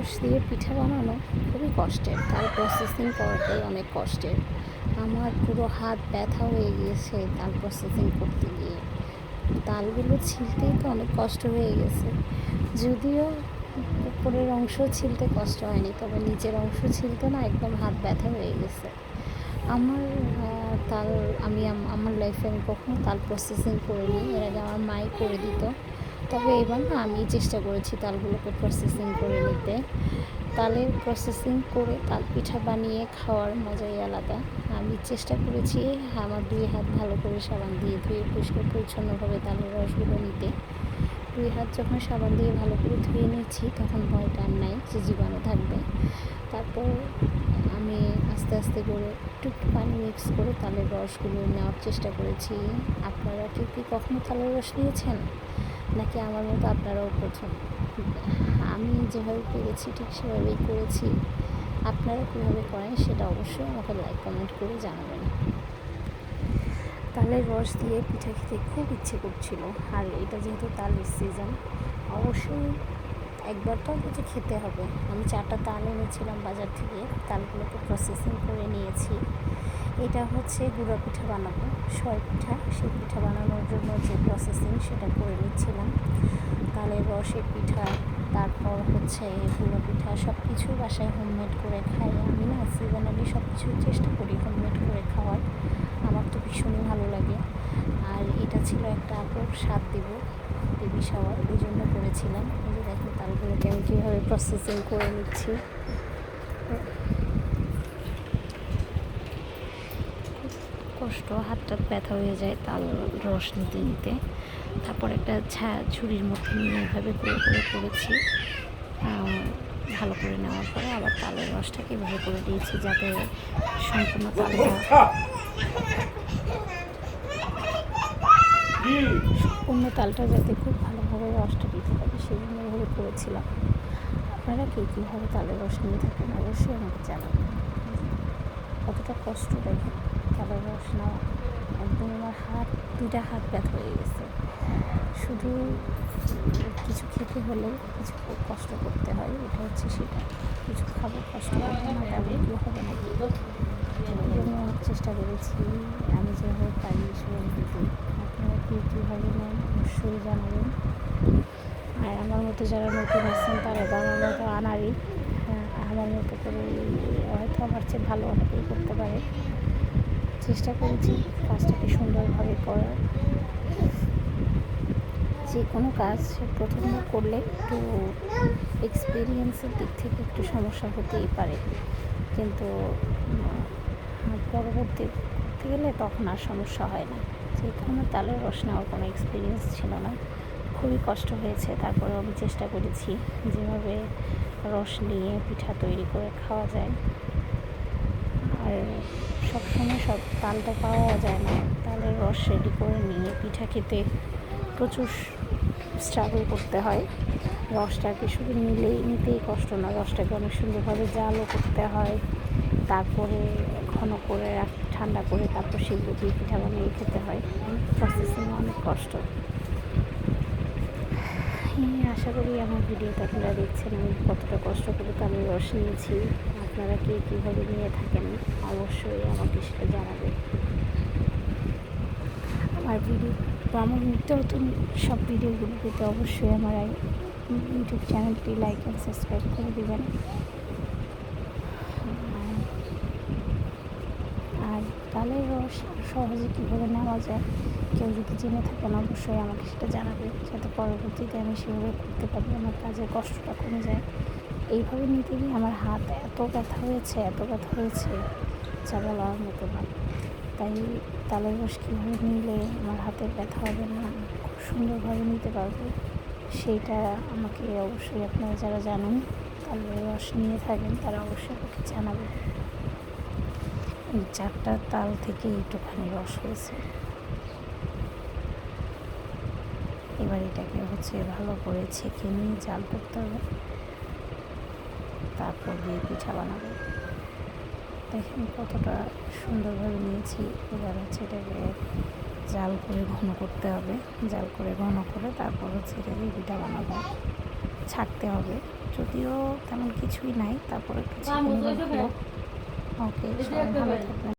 রস দিয়ে পিঠা বানানো খুবই কষ্টের, তার প্রসেসিং করাটাই অনেক কষ্টের। আমার পুরো হাত ব্যথা হয়ে গিয়েছে তাল প্রসেসিং করতে গিয়ে। তালগুলো ছিলতেই তো অনেক কষ্ট হয়ে গেছে। যদিও উপরের অংশ ছিলতে কষ্ট হয়নি, তবে নিচের অংশ ছিলতে না একদম হাত ব্যথা হয়ে গেছে আমার। তাল আমার লাইফে আমি কখনো তাল প্রসেসিং করিনি, এর আগে আমার মাই করে দিত। তবে এবার না আমি চেষ্টা করেছি তালগুলোকে প্রসেসিং করে নিতে। তালের প্রসেসিং করে তাল পিঠা বানিয়ে খাওয়ার মজাই আলাদা। আমি চেষ্টা করেছি আমার 2 হাত ভালো করে সাবান দিয়ে ধুয়ে পরিষ্কার পরিচ্ছন্নভাবে তালের রসগুলো নিতে। 2 হাত যখন সাবান দিয়ে ভালো করে ধুয়ে নিয়েছি তখন ভয়টা আর নাই যে জীবাণু থাকবে। তারপর আমি আস্তে আস্তে করে একটু পানি মিক্স করে তালের রসগুলো নেওয়ার চেষ্টা করেছি। আপনারা কি কখনো তালের রস নিয়েছেন, নাকি আমার মতো আপনারাও প্রথম? আমি যেভাবে পেরেছি ঠিক সেভাবেই করেছি। আপনারা কীভাবে করেন সেটা অবশ্যই আমাকে লাইক কমেন্ট করে জানাবেন। তালের রস দিয়ে পিঠা খেতে খুব ইচ্ছে করছিল, আর এটা যেহেতু তালের সিজন, অবশ্যই একবার তো অন্তত খেতে হবে। আমি 4টা তাল এনেছিলাম বাজার থেকে, তালগুলোকে প্রসেসিং করে নিয়েছি। এটা হচ্ছে গুঁড়া পিঠা বানাবো, সয় পিঠা। সেই পিঠা বানানোর জন্য যে প্রসেসিং সেটা করে নিচ্ছিলাম। তালের রসের পিঠা, তারপর হচ্ছে গুঁড়ো পিঠা, সব কিছু বাসায় হোমমেড করে খাই আমি। না সিজনালি সব কিছু চেষ্টা করি হোমমেড করে খাওয়ার, আমার তো ভীষণই ভালো লাগে। আর এটা ছিল একটা আপুর স্বাদ দিব বেবি শাওয়ার, ওই জন্য করেছিলাম। এই যে দেখুন তালগুলোকে আমি কীভাবে প্রসেসিং করে নিচ্ছি। কষ্ট, হাতটা ব্যথা হয়ে যায় তাল রস নিতে নিতে। তারপর একটা ঝুড়ির মধ্যে নিয়ে এভাবে করে করে করেছি। ভালো করে নেওয়ার পরে আবার তালের রসটাকে এভাবে করে দিয়েছি যাতে সম্পূর্ণ তালটা যাতে খুব ভালোভাবে রসটা দিতে পারে সেই জন্য এভাবে করেছিলাম। আপনারা কীভাবে তালের রস নিয়ে থাকেন অবশ্যই আমাকে জানাবেন। কতটা কষ্ট দেখেন তালের রস নেওয়া, একদম আমার দুইটা হাত ব্যথা হয়ে গেছে। শুধু কিছু খেতে হলে কিছু কষ্ট করতে হয়, এটা হচ্ছে সেটা। কিছু খাবো, কষ্ট করবো না, তেমন কেউ হবে না। এই জন্য অনেক চেষ্টা করেছি আমি যেভাবে পারি সেভাবে দিতে। আপনারা কীভাবে নেন অবশ্যই জানাবেন। আর আমার মতো যারা নতুন আসছেন তারা তো আমার মতো আনারই, আমার মতো করে হয়তো আমার চেয়ে ভালো অনেকেই করতে পারে। চেষ্টা করেছি কাজটাকে সুন্দরভাবে করার। যে কোনো কাজ প্রথমবার করলে একটু এক্সপিরিয়েন্সের দিক থেকে একটু সমস্যা হতেই পারে, কিন্তু পরবর্তী করতে গেলে তখন আর সমস্যা হয় না। যেহেতু আমার তালের রস নেওয়ার কোনো এক্সপিরিয়েন্স ছিল না, খুবই কষ্ট হয়েছে। তারপরেও আমি চেষ্টা করেছি যেভাবে রস নিয়ে পিঠা তৈরি করে খাওয়া যায়। আর সবসময় সব তালটা পাওয়া যায় না, তালের রস রেডি করে নিয়ে পিঠা খেতে প্রচুর স্ট্রাগল করতে হয়। রসটাকে শুধু নিতেই কষ্ট না, রসটাকে অনেক সুন্দরভাবে জালও করতে হয়, তারপরে ঘন করে ঠান্ডা করে তারপর সেগুলো দিয়ে পিঠা বানিয়ে খেতে হয়। প্রসেসিং অনেক কষ্ট। আশা করি আমার ভিডিওতে আপনারা দেখছেন আমি কতটা কষ্ট করে তালের রস নিয়েছি। আপনারা কীভাবে নিয়ে থাকেন অবশ্যই আমাকে সেটা জানাবেন। আমার আমার নিত্য নতুন সব ভিডিওগুলো পেতে অবশ্যই আমার ইউটিউব চ্যানেলটি লাইক অ্যান্ড সাবস্ক্রাইব করে দেবেন। আর তালের রস সহজে কীভাবে নেওয়া যায় কেউ যদি জেনে থাকেন অবশ্যই আমাকে সেটা জানাবে, যাতে পরবর্তীতে আমি সেভাবে করতে পারি, আমার কাজের কষ্টটা কমে যায়। এইভাবে নিতে গিয়ে আমার হাত এত ব্যথা হয়েছে যা বলার মতো না। তাই তালের রস কীভাবে নিলে আমার হাতের ব্যথা হবে না, খুব সুন্দরভাবে নিতে পারবো, সেইটা আমাকে অবশ্যই আপনারা যারা জানেন তালের রস নিয়ে থাকেন তারা অবশ্যই আমাকে জানাবেন। এই 4টা তাল থেকে একটুখানি রস হয়েছে। এবার এটাকে ভালো করে ছেঁকে নিয়ে জাল করতে হবে, তারপর দিয়ে পিঠা বানাবো। দেখেন কতটা সুন্দরভাবে নিয়েছি। এবার এটাকে জাল করে ঘন করতে হবে, জাল করে ঘন করে তারপর এটা দিয়ে পিঠা বানাবো। ছাড়তে হবে, যদিও তেমন কিছুই নাই, তারপরে একটু চিকেন রাখবো। ওকে, সবাই ভালো থাকবেন।